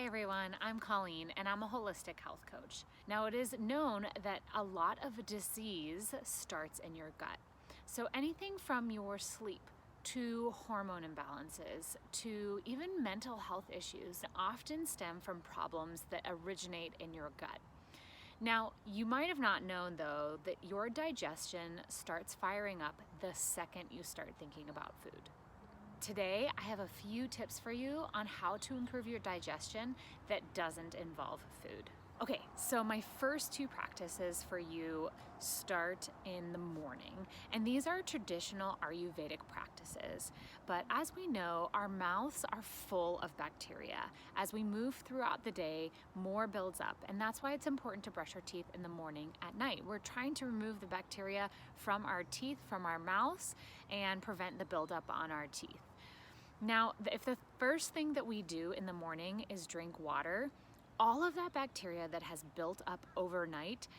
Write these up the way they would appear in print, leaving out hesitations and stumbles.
Hi everyone, I'm Colleen and I'm a holistic health coach. Now it is known that a lot of disease starts in your gut. So anything from your sleep to hormone imbalances to even mental health issues often stem from problems that originate in your gut. Now, you might have not known though that your digestion starts firing up the second you start thinking about food. Today, I have a few tips for you on how to improve your digestion that doesn't involve food. Okay, so my first two practices for you start in the morning, and these are traditional Ayurvedic practices. But as we know, our mouths are full of bacteria. As we move throughout the day, more builds up, and that's why it's important to brush our teeth in the morning at night. We're trying to remove the bacteria from our teeth, from our mouths, and prevent the buildup on our teeth. Now, if the first thing that we do in the morning is drink water, all of that bacteria that has built up overnight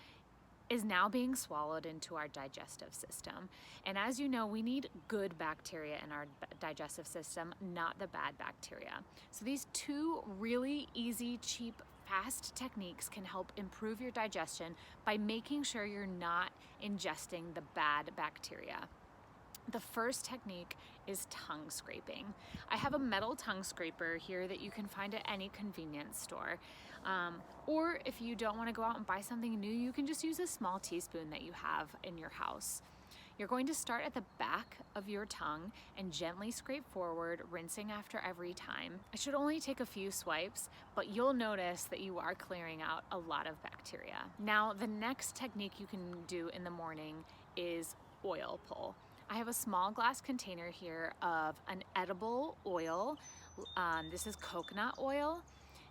is now being swallowed into our digestive system. And as you know, we need good bacteria in our digestive system, not the bad bacteria. So these two really easy, cheap, fast techniques can help improve your digestion by making sure you're not ingesting the bad bacteria. The first technique is tongue scraping. I have a metal tongue scraper here that you can find at any convenience store. Or if you don't want to go out and buy something new, you can just use a small teaspoon that you have in your house. You're going to start at the back of your tongue and gently scrape forward, rinsing after every time. It should only take a few swipes, but you'll notice that you are clearing out a lot of bacteria. Now, the next technique you can do in the morning is oil pull. I have a small glass container here of an edible oil. This is coconut oil.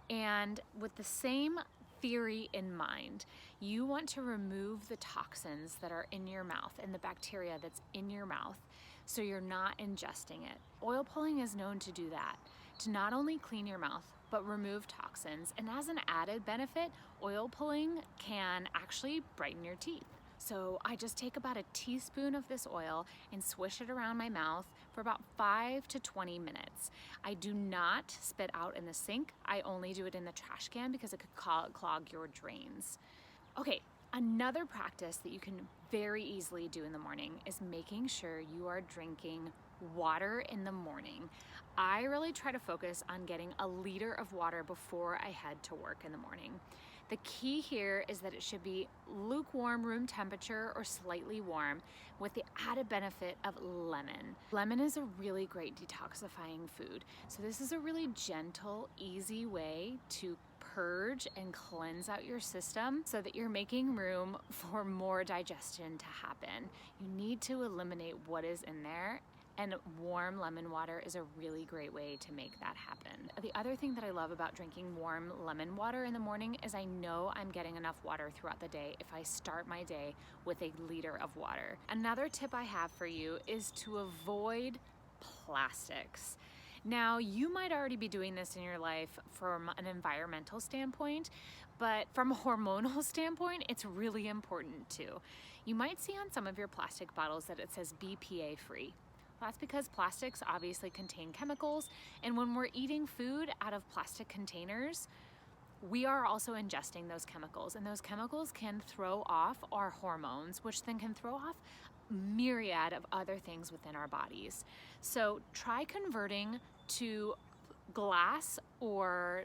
And with the same theory in mind, you want to remove the toxins that are in your mouth and the bacteria that's in your mouth so you're not ingesting it. Oil pulling is known to do that, to not only clean your mouth, but remove toxins. And as an added benefit, oil pulling can actually brighten your teeth. So I just take about a teaspoon of this oil and swish it around my mouth for about 5 to 20 minutes. I do not spit out in the sink. I only do it in the trash can because it could clog your drains. Okay, another practice that you can very easily do in the morning is making sure you are drinking water in the morning. I really try to focus on getting a liter of water before I head to work in the morning. The key here is that it should be lukewarm room temperature or slightly warm with the added benefit of lemon. Lemon is a really great detoxifying food. So this is a really gentle, easy way to purge and cleanse out your system so that you're making room for more digestion to happen. You need to eliminate what is in there, and warm lemon water is a really great way to make that happen. The other thing that I love about drinking warm lemon water in the morning is I know I'm getting enough water throughout the day if I start my day with a liter of water. Another tip I have for you is to avoid plastics. Now, you might already be doing this in your life from an environmental standpoint, but from a hormonal standpoint, it's really important too. You might see on some of your plastic bottles that it says BPA free. That's because plastics obviously contain chemicals, and when we're eating food out of plastic containers, we are also ingesting those chemicals, and those chemicals can throw off our hormones, which then can throw off myriad of other things within our bodies. So try converting to glass or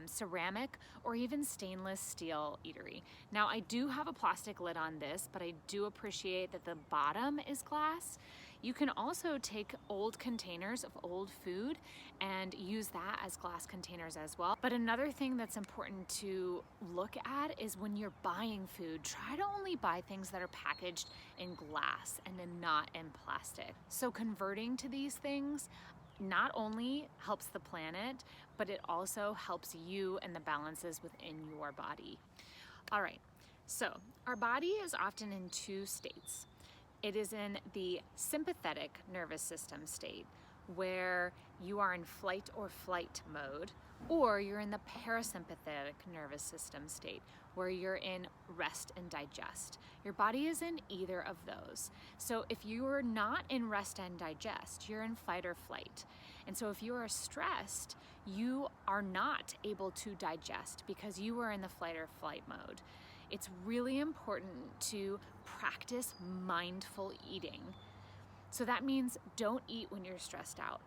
ceramic or even stainless steel eatery. Now, I do have a plastic lid on this, but I do appreciate that the bottom is glass. You can also take old containers of old food and use that as glass containers as well. But another thing that's important to look at is when you're buying food, try to only buy things that are packaged in glass and then not in plastic. So converting to these things not only helps the planet, but it also helps you and the balances within your body. All right, so our body is often in two states. It is in the sympathetic nervous system state, where you are in fight or flight mode, or you're in the parasympathetic nervous system state, where you're in rest and digest. Your body is in either of those. So if you're not in rest and digest, you're in fight or flight. And so if you are stressed, you are not able to digest because you are in the flight or flight mode. It's really important to practice mindful eating. So that means don't eat when you're stressed out.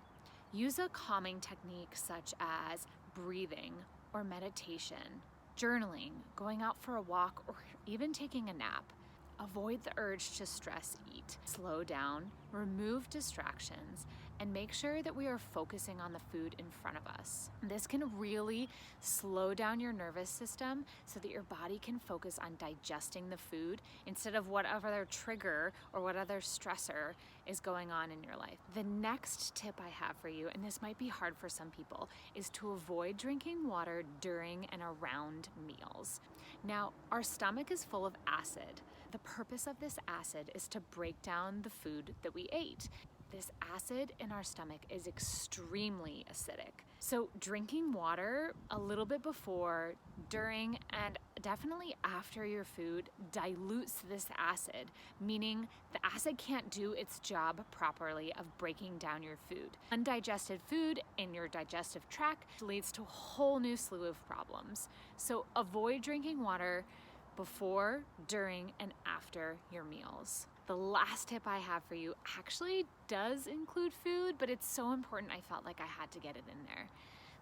Use a calming technique such as breathing or meditation, journaling, going out for a walk, or even taking a nap. Avoid the urge to stress eat. Slow down, remove distractions, and make sure that we are focusing on the food in front of us. This can really slow down your nervous system so that your body can focus on digesting the food instead of whatever other trigger or what other stressor is going on in your life. The next tip I have for you, and this might be hard for some people, is to avoid drinking water during and around meals. Now, our stomach is full of acid. The purpose of this acid is to break down the food that we ate. This acid in our stomach is extremely acidic. So drinking water a little bit before, during, and definitely after your food dilutes this acid, meaning the acid can't do its job properly of breaking down your food. Undigested food in your digestive tract leads to a whole new slew of problems. So avoid drinking water before, during, and after your meals. The last tip I have for you actually does include food, but it's so important I felt like I had to get it in there.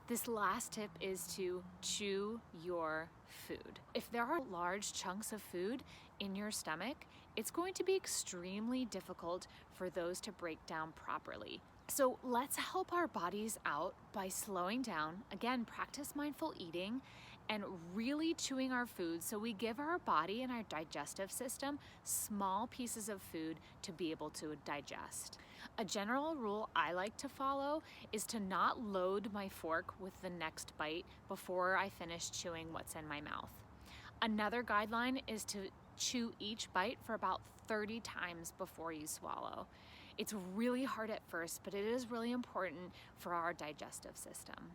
This last tip is to chew your food. If there are large chunks of food in your stomach, it's going to be extremely difficult for those to break down properly. So let's help our bodies out by slowing down. Again, practice mindful eating and really chewing our food so we give our body and our digestive system small pieces of food to be able to digest. A general rule I like to follow is to not load my fork with the next bite before I finish chewing what's in my mouth. Another guideline is to chew each bite for about 30 times before you swallow. It's really hard at first, but it is really important for our digestive system.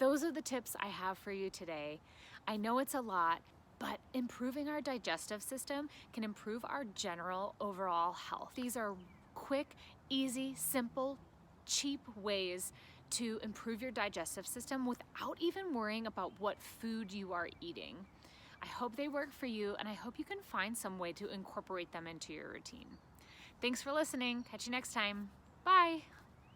Those are the tips I have for you today. I know it's a lot, but improving our digestive system can improve our general overall health. These are quick, easy, simple, cheap ways to improve your digestive system without even worrying about what food you are eating. I hope they work for you, and I hope you can find some way to incorporate them into your routine. Thanks for listening. Catch you next time. Bye.